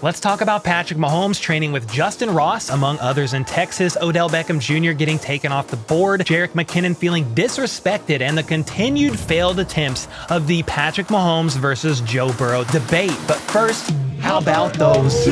Let's talk about Patrick Mahomes training with Justyn Ross, among others in Texas, Odell Beckham Jr. getting taken off the board, Jerick McKinnon feeling disrespected, and the continued failed attempts of the Patrick Mahomes versus Joe Burrow debate. But first, how about those?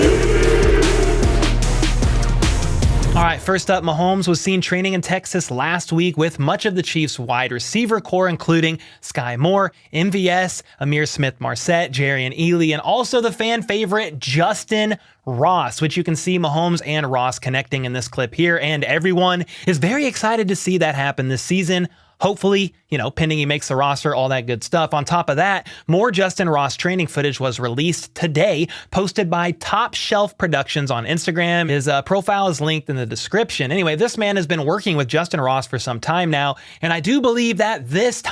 All right, first up, Mahomes was seen training in Texas last week with much of the Chiefs' wide receiver core, including Sky Moore, MVS, Amir Smith-Marset, Jerrion Ealy, and also the fan favorite Justyn Ross, which you can see Mahomes and Ross connecting in this clip here, and everyone is very excited to see that happen this season. Hopefully, pending he makes the roster, all that good stuff. On top of that, more Justyn Ross training footage was released today, posted by TopShelf Productions on Instagram. His profile is linked in the description. Anyway, this man has been working with Justyn Ross for some time now, and I do believe that this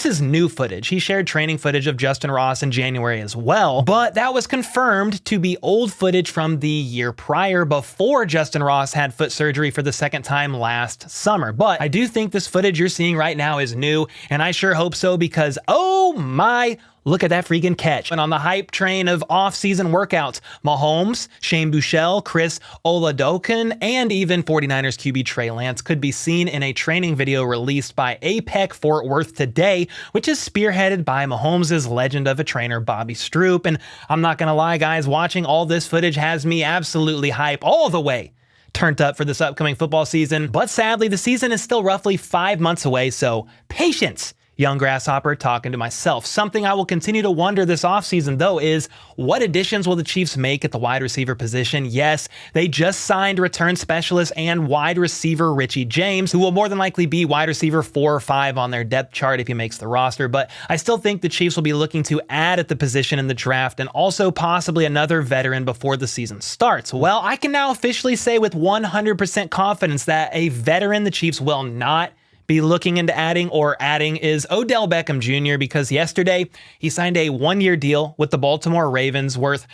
is new footage. He shared training footage of Justyn Ross in January as well, but that was confirmed to be old footage from the year prior, before Justyn Ross had foot surgery for the second time last summer. But I do think this footage you're seeing right now is new, and I sure hope so, because oh my, look at that freaking catch. And on the hype train of off-season workouts, Mahomes, Shane Buechele, Chris Oladokun, and even 49ers QB Trey Lance could be seen in a training video released by APEC Fort Worth today, which is spearheaded by Mahomes' legend of a trainer, Bobby Stroop. And I'm not gonna lie, guys, watching all this footage has me absolutely hype all the way turned up for this upcoming football season. But sadly, the season is still roughly 5 months away, so patience, young grasshopper, talking to myself. Something I will continue to wonder this offseason, though, is what additions will the Chiefs make at the wide receiver position? Yes, they just signed return specialist and wide receiver Richie James, who will more than likely be wide receiver 4 or 5 on their depth chart if he makes the roster. But I still think the Chiefs will be looking to add at the position in the draft, and also possibly another veteran before the season starts. Well, I can now officially say with 100% confidence that a veteran the Chiefs will not be looking into adding is Odell Beckham Jr., because yesterday he signed a 1-year deal with the Baltimore Ravens worth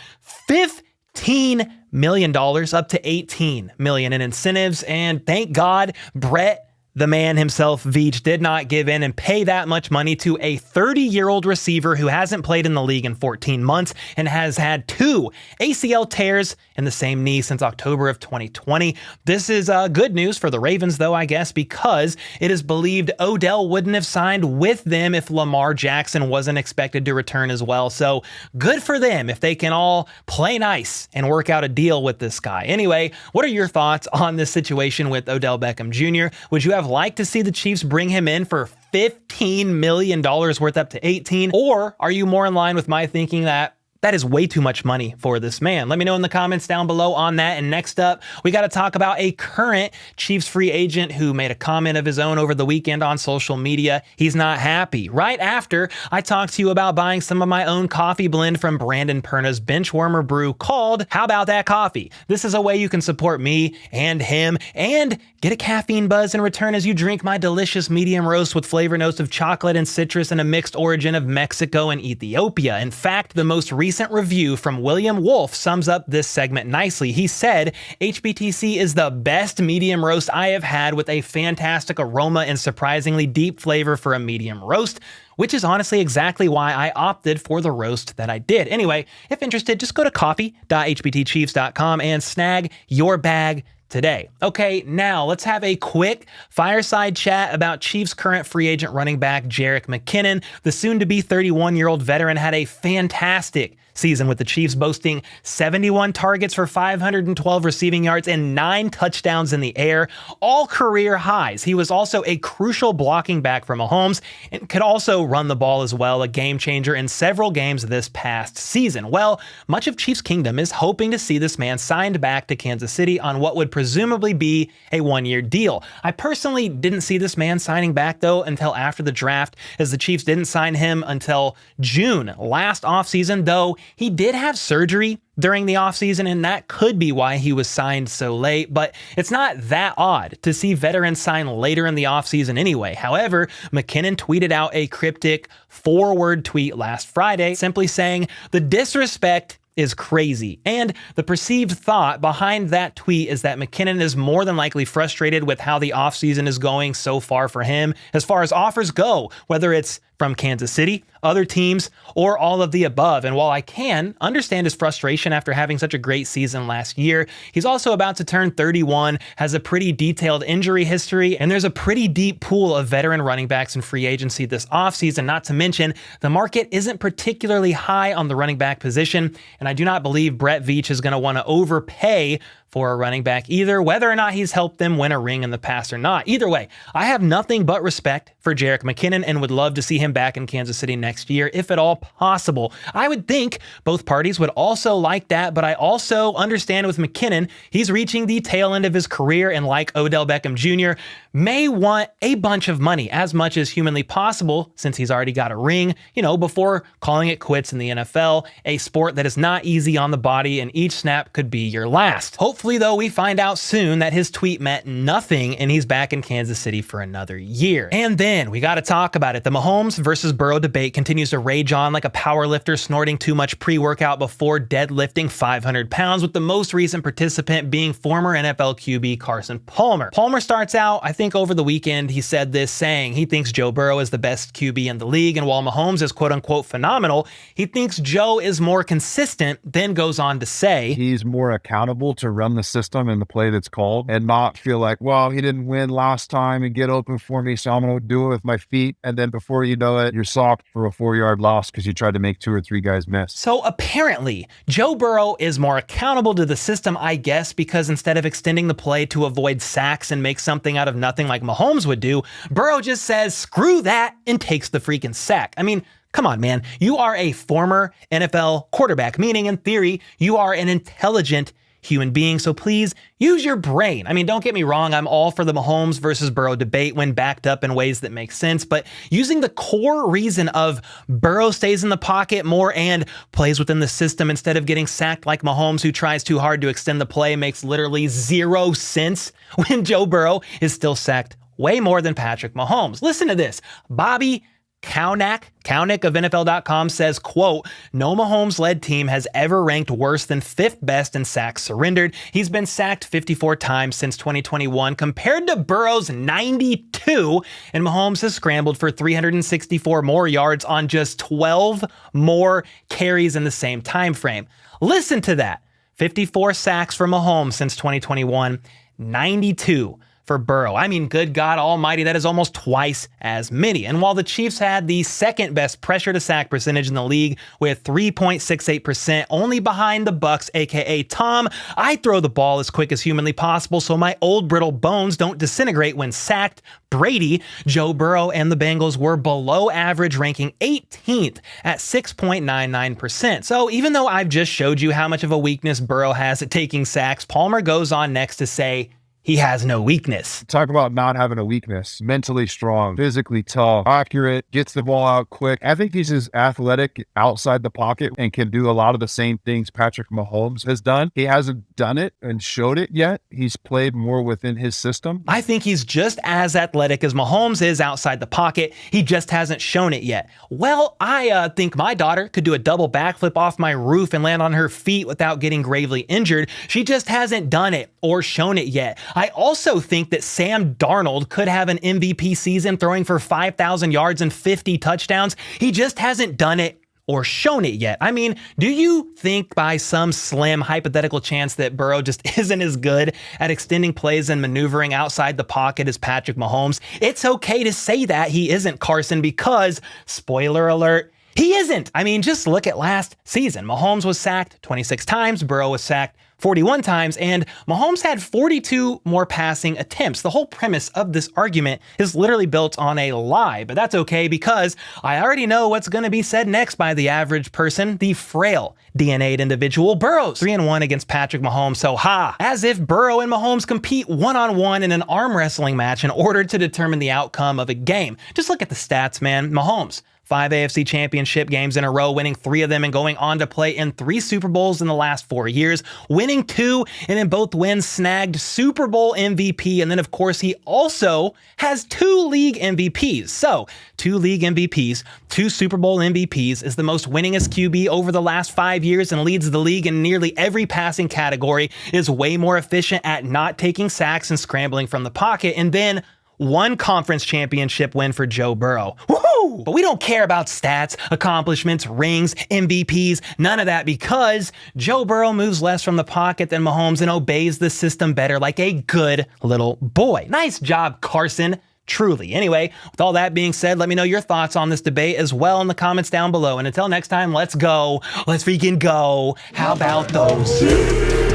$15 million, up to $18 million in incentives. And thank God Brett, the man himself, Veach, did not give in and pay that much money to a 30-year-old receiver who hasn't played in the league in 14 months and has had 2 ACL tears in the same knee since October of 2020. This is good news for the Ravens, though, I guess, because it is believed Odell wouldn't have signed with them if Lamar Jackson wasn't expected to return as well. So good for them if they can all play nice and work out a deal with this guy. Anyway, what are your thoughts on this situation with Odell Beckham Jr.? Would you have liked to see the Chiefs bring him in for $15 million worth up to 18? Or are you more in line with my thinking that that is way too much money for this man? Let me know in the comments down below on that. And next up, we got to talk about a current Chiefs free agent who made a comment of his own over the weekend on social media. He's not happy. Right after I talked to you about buying some of my own coffee blend from Brandon Perna's Benchwarmer brew called How About That Coffee? This is a way you can support me and him and get a caffeine buzz in return as you drink my delicious medium roast with flavor notes of chocolate and citrus and a mixed origin of Mexico and Ethiopia. In fact, the most recent review from William Wolf sums up this segment nicely. He said, HBTC is the best medium roast I have had, with a fantastic aroma and surprisingly deep flavor for a medium roast, which is honestly exactly why I opted for the roast that I did. Anyway, if interested, just go to coffee.hbtchiefs.com and snag your bag today. Okay, now let's have a quick fireside chat about Chiefs current free agent running back Jerick McKinnon. The soon-to-be 31-year-old veteran had a fantastic season with the Chiefs, boasting 71 targets for 512 receiving yards and 9 touchdowns in the air, all career highs. He was also a crucial blocking back for Mahomes and could also run the ball as well, a game changer in several games this past season. Well, much of Chiefs Kingdom is hoping to see this man signed back to Kansas City on what would presumably be a 1-year deal. I personally didn't see this man signing back, though, until after the draft, as the Chiefs didn't sign him until June last offseason, though he did have surgery during the offseason, and that could be why he was signed so late, but it's not that odd to see veterans sign later in the offseason anyway. However, McKinnon tweeted out a cryptic 4-word tweet last Friday, simply saying, "The disrespect is crazy." And the perceived thought behind that tweet is that McKinnon is more than likely frustrated with how the offseason is going so far for him, as far as offers go, whether it's from Kansas City, other teams, or all of the above. And while I can understand his frustration after having such a great season last year, he's also about to turn 31, has a pretty detailed injury history, and there's a pretty deep pool of veteran running backs in free agency this offseason. Not to mention, the market isn't particularly high on the running back position, and I do not believe Brett Veach is going to want to overpay for a running back either, whether or not he's helped them win a ring in the past or not. Either way, I have nothing but respect for Jerick McKinnon and would love to see him back in Kansas City next year, if at all possible. I would think both parties would also like that, but I also understand with McKinnon, he's reaching the tail end of his career and like Odell Beckham Jr., may want a bunch of money, as much as humanly possible, since he's already got a ring, before calling it quits in the NFL, a sport that is not easy on the body and each snap could be your last. Hopefully, though, we find out soon that his tweet meant nothing and he's back in Kansas City for another year. And then we got to talk about it. The Mahomes versus Burrow debate continues to rage on like a powerlifter snorting too much pre-workout before deadlifting 500 pounds, with the most recent participant being former NFL QB Carson Palmer. Palmer starts out, I think over the weekend, he said this, saying he thinks Joe Burrow is the best QB in the league, and while Mahomes is quote-unquote phenomenal, he thinks Joe is more consistent, then goes on to say he's more accountable to run the system and the play that's called and not feel like, well, he didn't win last time and get open for me, so I'm going to do it with my feet. And then before you know it, you're socked for a 4-yard loss because you tried to make 2 or 3 guys miss. So apparently, Joe Burrow is more accountable to the system, I guess, because instead of extending the play to avoid sacks and make something out of nothing like Mahomes would do, Burrow just says, screw that, and takes the freaking sack. I mean, come on, man. You are a former NFL quarterback, meaning in theory, you are an intelligent human being, so please use your brain. I mean, don't get me wrong, I'm all for the Mahomes versus Burrow debate when backed up in ways that make sense, but using the core reason of Burrow stays in the pocket more and plays within the system instead of getting sacked like Mahomes, who tries too hard to extend the play, makes literally 0 sense when Joe Burrow is still sacked way more than Patrick Mahomes. Listen to this. Bobby Cownick of NFL.com says, quote, no Mahomes-led team has ever ranked worse than 5th best in sacks surrendered. He's been sacked 54 times since 2021 compared to Burrow's 92, and Mahomes has scrambled for 364 more yards on just 12 more carries in the same time frame. Listen to that. 54 sacks for Mahomes since 2021, 92 for Burrow. I mean, good God almighty, that is almost twice as many. And while the Chiefs had the 2nd best pressure to sack percentage in the league with 3.68%, only behind the Bucs, aka Tom, I throw the ball as quick as humanly possible so my old brittle bones don't disintegrate when sacked. Brady, Joe Burrow, and the Bengals were below average, ranking 18th at 6.99%. So even though I've just showed you how much of a weakness Burrow has at taking sacks, Palmer goes on next to say, he has no weakness. Talk about not having a weakness. Mentally strong, physically tough, accurate, gets the ball out quick. I think he's just athletic outside the pocket and can do a lot of the same things Patrick Mahomes has done. He hasn't done it and showed it yet. He's played more within his system. I think he's just as athletic as Mahomes is outside the pocket. He just hasn't shown it yet. Well, I think my daughter could do a double backflip off my roof and land on her feet without getting gravely injured. She just hasn't done it or shown it yet. I also think that Sam Darnold could have an MVP season throwing for 5,000 yards and 50 touchdowns. He just hasn't done it or shown it yet. I mean, do you think by some slim hypothetical chance that Burrow just isn't as good at extending plays and maneuvering outside the pocket as Patrick Mahomes? It's okay to say that he isn't, Carson, because, spoiler alert, he isn't. I mean, just look at last season. Mahomes was sacked 26 times, Burrow was sacked 41 times, and Mahomes had 42 more passing attempts. The whole premise of this argument is literally built on a lie, but that's okay because I already know what's going to be said next by the average person, the frail DNA'd individual. Burrow's 3-1 against Patrick Mahomes, so as if Burrow and Mahomes compete one-on-one in an arm wrestling match in order to determine the outcome of a game. Just look at the stats, man. Mahomes, 5 AFC championship games in a row, winning 3 of them and going on to play in 3 Super Bowls in the last 4 years, winning 2, and in both wins snagged Super Bowl MVP. And then, of course, he also has 2 league MVPs. So 2 league MVPs, 2 Super Bowl MVPs, is the most winningest QB over the last 5 years and leads the league in nearly every passing category, is way more efficient at not taking sacks and scrambling from the pocket, and then 1 conference championship win for Joe Burrow. Woohoo! Woo! But we don't care about stats, accomplishments, rings, MVPs, none of that, because Joe Burrow moves less from the pocket than Mahomes and obeys the system better like a good little boy. Nice job, Carson. Truly. Anyway, with all that being said, let me know your thoughts on this debate as well in the comments down below. And until next time, let's go. Let's freaking go. How about those?